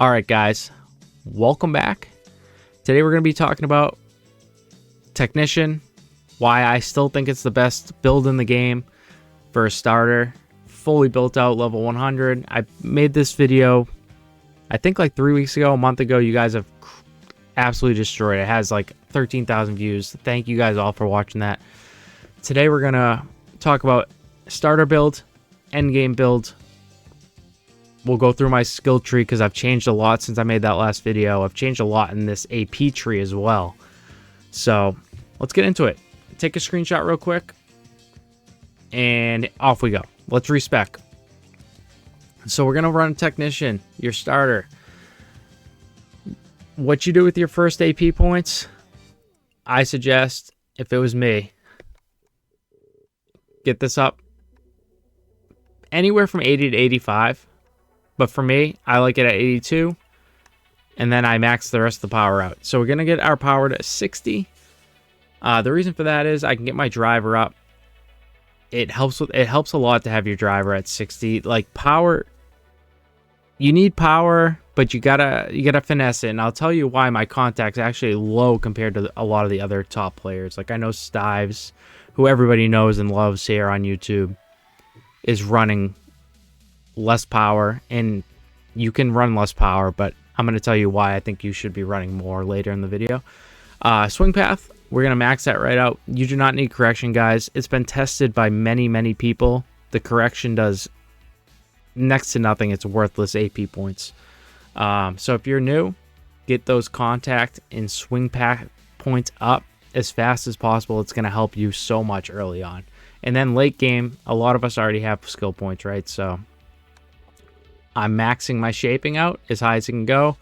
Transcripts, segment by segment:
All right, guys, welcome back. Today we're going to be talking about Technician, why I still think it's the best build in the game for a starter, fully built out level 100. I made this video, I think like 3 weeks ago, a month ago. You guys have absolutely destroyed it. It has like 13,000 views. Thank you guys all for watching that. Today we're going to talk about starter build, end game build. We'll go through my skill tree because I've changed a lot since I made that last video. I've changed a lot in this AP tree as well. So let's get into it. Take a screenshot real quick. And off we go. Let's respec. So we're going to run Technician, your starter. What you do with your first AP points, I suggest, if it was me, get this up anywhere from 80 to 85. But for me, I like it at 82, and then I max the rest of the power out. So we're going to get our power to 60. The reason for that is I can get my driver up. It helps a lot to have your driver at 60. Like power, you need power, but you gotta finesse it. And I'll tell you why my contact's actually low compared to a lot of the other top players. Like I know Stives, who everybody knows and loves here on YouTube, is running less power, and you can run less power, but I'm going to tell you why I think you should be running more later in the video. Swing path, we're going to max that right out. You do not need correction, guys. It's been tested by many people. The correction does next to nothing. It's worthless AP points. So if you're new, get those contact and swing path points up as fast as possible. It's going to help you so much early on. And then late game, a lot of us already have skill points, right? So I'm maxing my shaping out as high as it can go.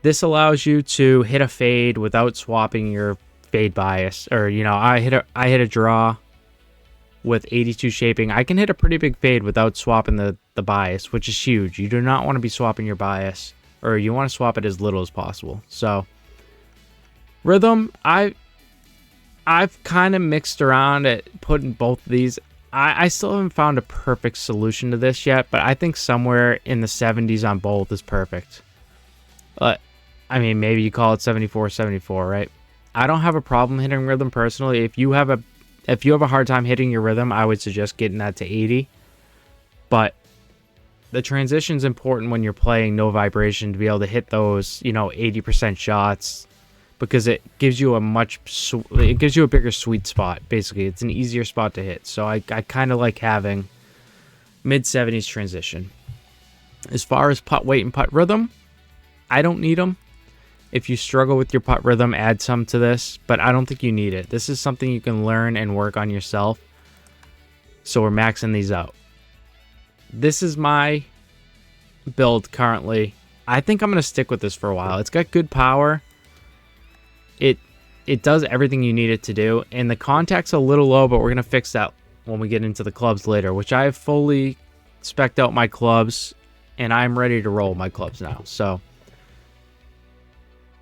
This allows you to hit a fade without swapping your fade bias. Or, you know, I hit a draw with 82 shaping. I can hit a pretty big fade without swapping the bias, which is huge. You do not want to be swapping your bias, or you want to swap it as little as possible. So rhythm, I've kind of mixed around at putting both of these. I still haven't found a perfect solution to this yet, but I think somewhere in the 70s on both is perfect. I mean, maybe you call it 74-74, right? I don't have a problem hitting rhythm personally. If you have a hard time hitting your rhythm, I would suggest getting that to 80. But the transition's important when you're playing no vibration to be able to hit those, 80% shots, because it gives you a bigger sweet spot. Basically, it's an easier spot to hit. So I kind of like having mid-70s transition. As far as putt weight and putt rhythm, I don't need them. If you struggle with your putt rhythm, add some to this, but I don't think you need it. This is something you can learn and work on yourself. So we're maxing these out. This is my build currently. I think I'm going to stick with this for a while. It's got good power. It does everything you need it to do, and the contact's a little low, but we're going to fix that when we get into the clubs later, which I have fully spec'd out my clubs, and I'm ready to roll my clubs now. So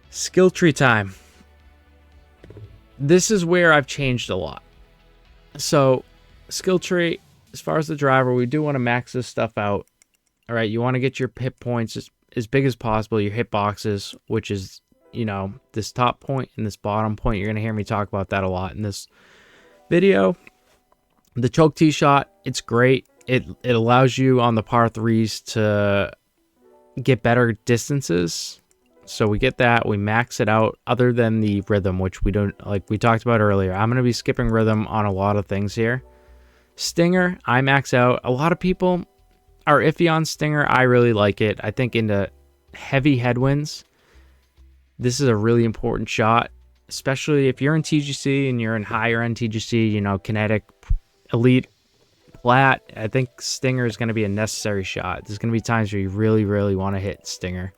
skill tree time. This is where I've changed a lot. So skill tree, as far as the driver, we do want to max this stuff out. All right, you want to get your hit points as big as possible, your hit boxes, which is, this top point and this bottom point. You're going to hear me talk about that a lot in this video. The choke tee shot, it's great. It allows you on the par threes to get better distances. So we get that. We max it out, other than the rhythm, which we don't, like we talked about earlier. I'm going to be skipping rhythm on a lot of things here. Stinger, I max out. A lot of people are iffy on Stinger. I really like it. I think into heavy headwinds, this is a really important shot, especially if you're in TGC and you're in higher end TGC, kinetic, elite, plat. I think Stinger is going to be a necessary shot. There's going to be times where you really want to hit Stinger.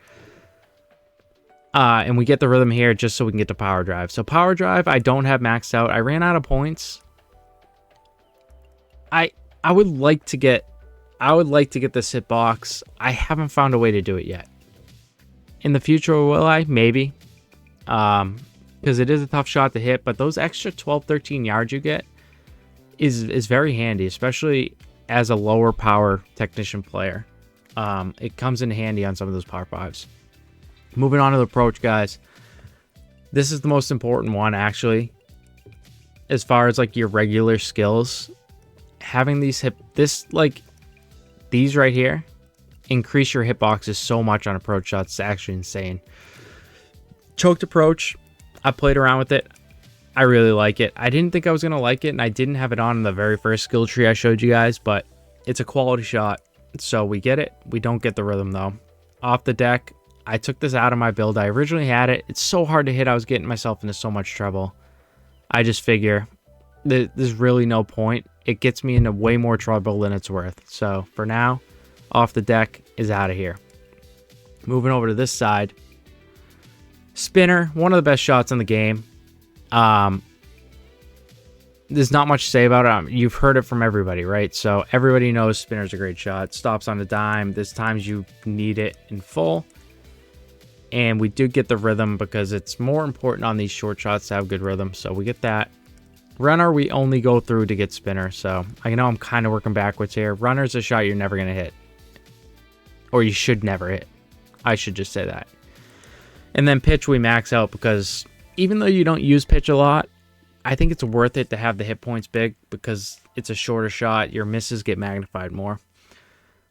And we get the rhythm here just so we can get to power drive. So power drive, I don't have maxed out. I ran out of points. I would like to get this hitbox. I haven't found a way to do it yet. In the future, will I? Maybe. Because it is a tough shot to hit, but those extra 12-13 yards you get is very handy, especially as a lower power technician player. It comes in handy on some of those par 5s. Moving on to the approach, guys. This is the most important one, actually. As far as like your regular skills, having these these right here increase your hitboxes so much on approach shots. It's actually insane. Choked approach, I played around with it. I really like it. I didn't think I was going to like it, and I didn't have it on in the very first skill tree I showed you guys, but it's a quality shot, so we get it. We don't get the rhythm, though. Off the deck, I took this out of my build. I originally had it. It's so hard to hit. I was getting myself into so much trouble. I just figure there's really no point. It gets me into way more trouble than it's worth. So, for now, off the deck is out of here. Moving over to this side. Spinner, one of the best shots in the game. There's not much to say about it. You've heard it from everybody, right? So everybody knows spinner's a great shot. Stops on a dime. There's times you need it in full. And we do get the rhythm because it's more important on these short shots to have good rhythm. So we get that. Runner, we only go through to get spinner. So I know I'm kind of working backwards here. Runner's a shot you're never going to hit. Or you should never hit. I should just say that. And then pitch, we max out because even though you don't use pitch a lot, I think it's worth it to have the hit points big because it's a shorter shot. Your misses get magnified more.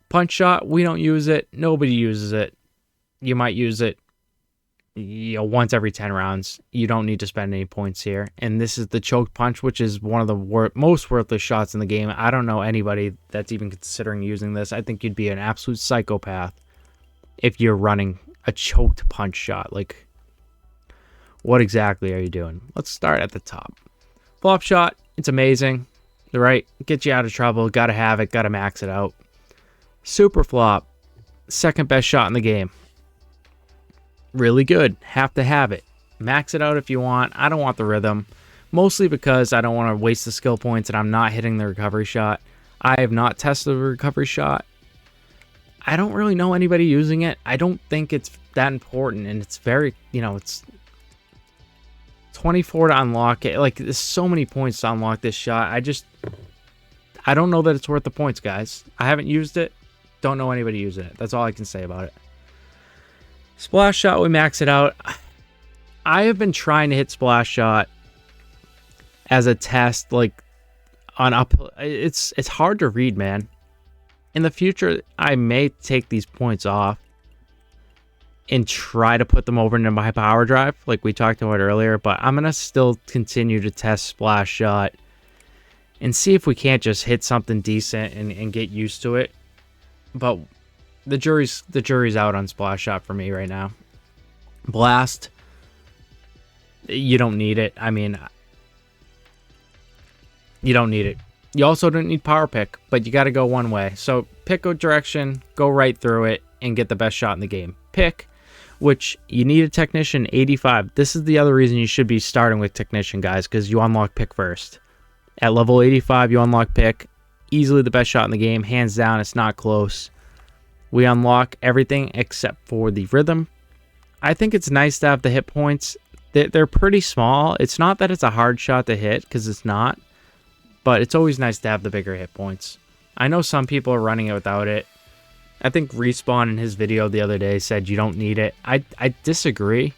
Punch shot, we don't use it. Nobody uses it. You might use it once every 10 rounds. You don't need to spend any points here. And this is the choked punch, which is one of the most worthless shots in the game. I don't know anybody that's even considering using this. I think you'd be an absolute psychopath if you're running a choked punch shot. Like, what exactly are you doing? Let's start at the top. Flop shot, it's amazing, right? Get you out of trouble, gotta have it, gotta max it out. Super flop, second best shot in the game. Really good, have to have it. Max it out if you want. I don't want the rhythm, mostly because I don't want to waste the skill points and I'm not hitting the recovery shot. I have not tested the recovery shot. I don't really know anybody using it. I don't think it's that important, and it's very, it's 24 to unlock it. Like, there's so many points to unlock this shot. I don't know that it's worth the points, guys. I haven't used it. Don't know anybody using it. That's all I can say about it. Splash shot, we max it out. I have been trying to hit splash shot as a test, like, on up. It's hard to read, man. In the future, I may take these points off and try to put them over into my power drive, like we talked about earlier, but I'm going to still continue to test splash shot and see if we can't just hit something decent and get used to it. But the jury's out on splash shot for me right now. Blast, you don't need it. I mean, you don't need it. You also don't need power pick, but you got to go one way. So pick a direction, go right through it, and get the best shot in the game. Pick, which you need a technician 85. This is the other reason you should be starting with technician, guys, because you unlock pick first. At level 85, you unlock pick. Easily the best shot in the game. Hands down, it's not close. We unlock everything except for the rhythm. I think it's nice to have the hit points. They're pretty small. It's not that it's a hard shot to hit, because it's not. But it's always nice to have the bigger hit points. I know some people are running it without it. I think Respawn in his video the other day said you don't need it. I disagree.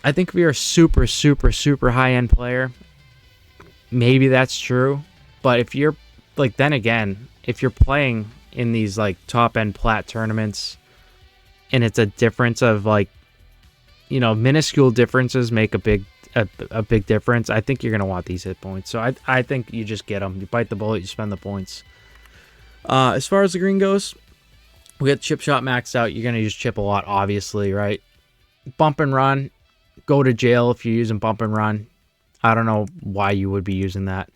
I think if you're a super, super, super high-end player, maybe that's true. But if you're, like, then again, if you're playing in these, like, top-end plat tournaments, and it's a difference of, like, minuscule differences make a big difference, I think you're going to want these hit points. So I think you just get them. You bite the bullet, you spend the points. As far as the green goes, we got chip shot maxed out. You're going to use chip a lot, obviously, right? Bump and run. Go to jail if you're using bump and run. I don't know why you would be using that.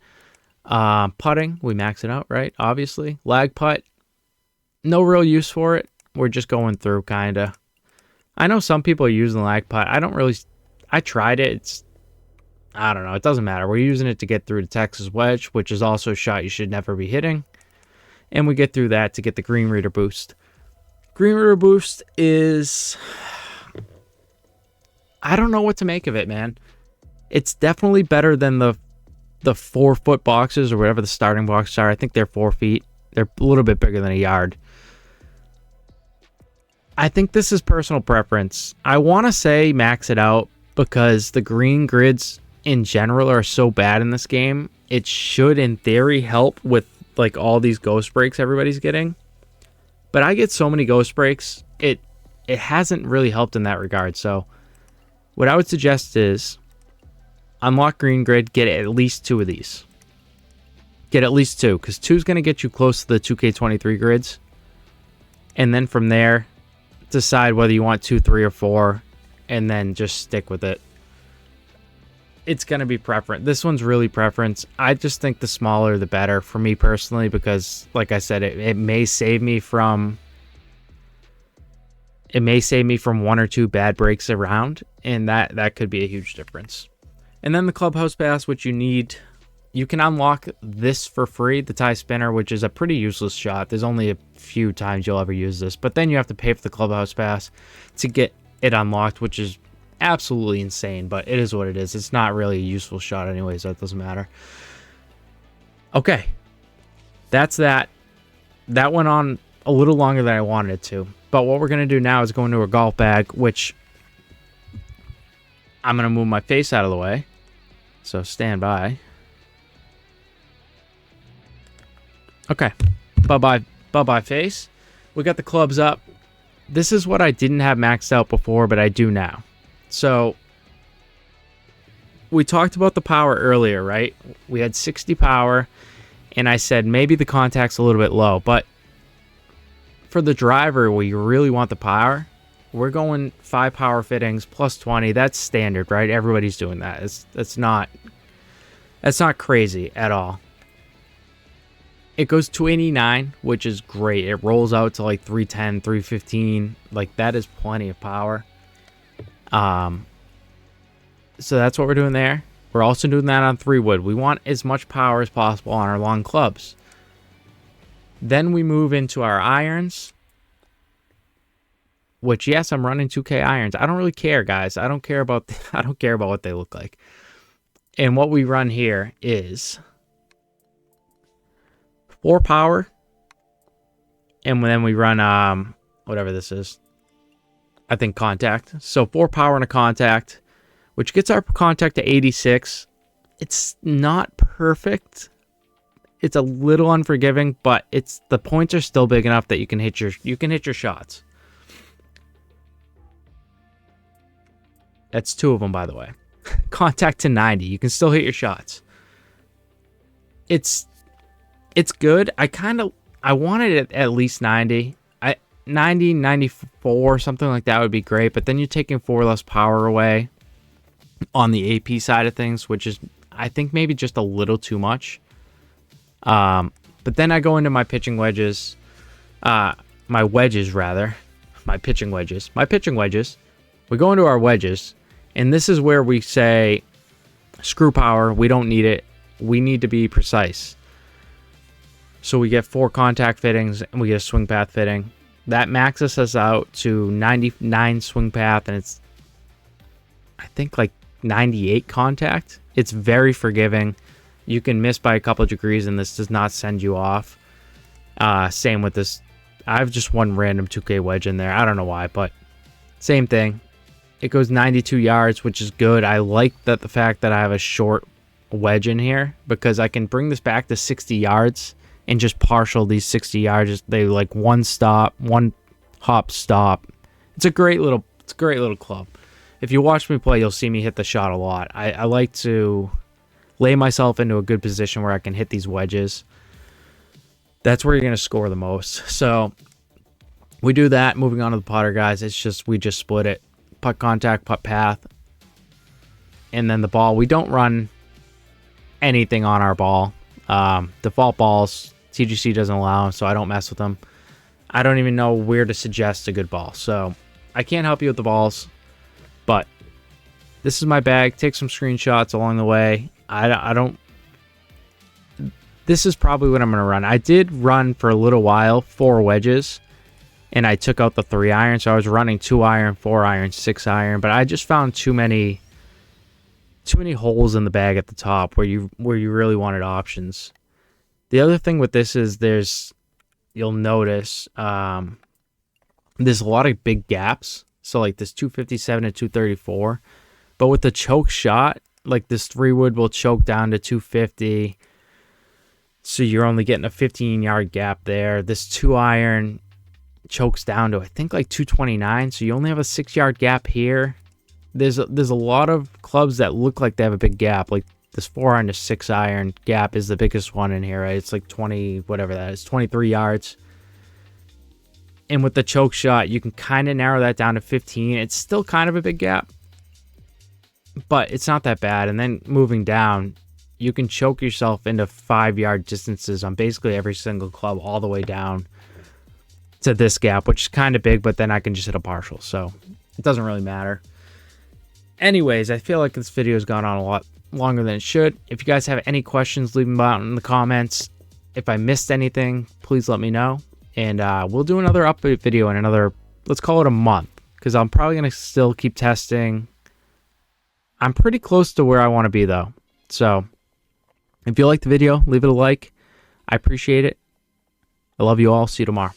Putting, we max it out, right? Obviously. Lag putt. No real use for it. We're just going through, kind of. I know some people are using lag putt. I tried it. I don't know. It doesn't matter. We're using it to get through to Texas wedge, which is also a shot you should never be hitting. And we get through that to get the green reader boost. Green reader boost is... I don't know what to make of it, man. It's definitely better than the 4-foot boxes or whatever the starting boxes are. I think they're 4 feet. They're a little bit bigger than a yard. I think this is personal preference. I want to say max it out because the green grids in general are so bad in this game. It should, in theory, help with like all these ghost breaks everybody's getting. But I get so many ghost breaks, it hasn't really helped in that regard. So what I would suggest is unlock green grid, get at least 2 of these. Get at least 2, because 2 is going to get you close to the 2K23 grids. And then from there, decide whether you want 2, 3, or 4, and then just stick with it. It's going to be preference. This one's really preference. I just think the smaller the better for me personally, because like I said, it may save me from 1 or 2 bad breaks around, and that could be a huge difference. And then the clubhouse pass, which you need, you can unlock this for free, the tie spinner, which is a pretty useless shot. There's only a few times you'll ever use this, but then you have to pay for the clubhouse pass to get it unlocked, which is absolutely insane, but it is what it is. It's not really a useful shot anyway, so it doesn't matter. Okay, that's that. That went on a little longer than I wanted it to, but what we're going to do now is go into a golf bag, which I'm going to move my face out of the way, so stand by. Okay, bye-bye face. We got the clubs up. This is what I didn't have maxed out before, but I do now. So we talked about the power earlier, right? We had 60 power, and I said maybe the contact's a little bit low, but for the driver where you really want the power, we're going 5 power fittings plus 20. That's standard, right? Everybody's doing that. That's not crazy at all. It goes 289, which is great. It rolls out to like 310, 315. Like, that is plenty of power. So that's what we're doing there. We're also doing that on 3 wood. We want as much power as possible on our long clubs. Then we move into our irons, which, yes, I'm running 2K irons. I don't really care, guys. I don't care about what they look like. And what we run here is 4 power, and then we run whatever this is. I think contact. So 4 power and a contact, which gets our contact to 86. It's not perfect. It's a little unforgiving, but the points are still big enough that you can hit your shots. That's 2 of them, by the way. Contact to 90. You can still hit your shots. It's good. I wanted it at least 90. 90, 94, something like that would be great, but then you're taking 4 less power away on the AP side of things, which is, I think, maybe just a little too much. But then I go into my pitching wedges, my pitching wedges. We go into our wedges, and this is where we say, screw power, we don't need it. We need to be precise. So we get 4 contact fittings, and we get a swing path fitting. That maxes us out to 99 swing path, and it's, I think, like 98 contact. It's very forgiving. You can miss by a couple of degrees, and this does not send you off. Same with this. I have just one random 2K wedge in there. I don't know why, but same thing. It goes 92 yards, which is good. I like the fact that I have a short wedge in here, because I can bring this back to 60 yards and just partial these 60 yards. They like one hop stop. It's a great little club. If you watch me play, you'll see me hit the shot a lot. I like to lay myself into a good position where I can hit these wedges. That's where you're going to score the most. So we do that. Moving on to the putter, guys. We just split it. Putt contact, putt path. And then the ball. We don't run anything on our ball. Default balls, TGC doesn't allow them, so I don't mess with them. I don't even know where to suggest a good ball, so I can't help you with the balls. But this is my bag. Take some screenshots along the way. This is probably what I'm going to run. I did run for a little while 4 wedges, and I took out the 3 iron, so I was running 2 iron, 4 iron, 6 iron, but I just found too many holes in the bag at the top where you really wanted options. The other thing with this is you'll notice there's a lot of big gaps. So like this 257 to 234. But with the choke shot, like this 3-wood will choke down to 250. So you're only getting a 15-yard gap there. This 2-iron chokes down to, I think, like 229. So you only have a 6-yard gap here. There's a lot of clubs that look like they have a big gap. Like this 4-iron to 6-iron gap is the biggest one in here, right? It's like 20, whatever that is, 23 yards. And with the choke shot, you can kind of narrow that down to 15. It's still kind of a big gap, but it's not that bad. And then moving down, you can choke yourself into 5-yard distances on basically every single club all the way down to this gap, which is kind of big, but then I can just hit a partial. So it doesn't really matter. Anyways, I feel like this video has gone on a lot longer than it should. If you guys have any questions, leave them out in the comments. If I missed anything, please let me know. And we'll do another update video in another, let's call it a month, because I'm probably going to still keep testing. I'm pretty close to where I want to be, though. So if you like the video, leave it a like. I appreciate it. I love you all. See you tomorrow.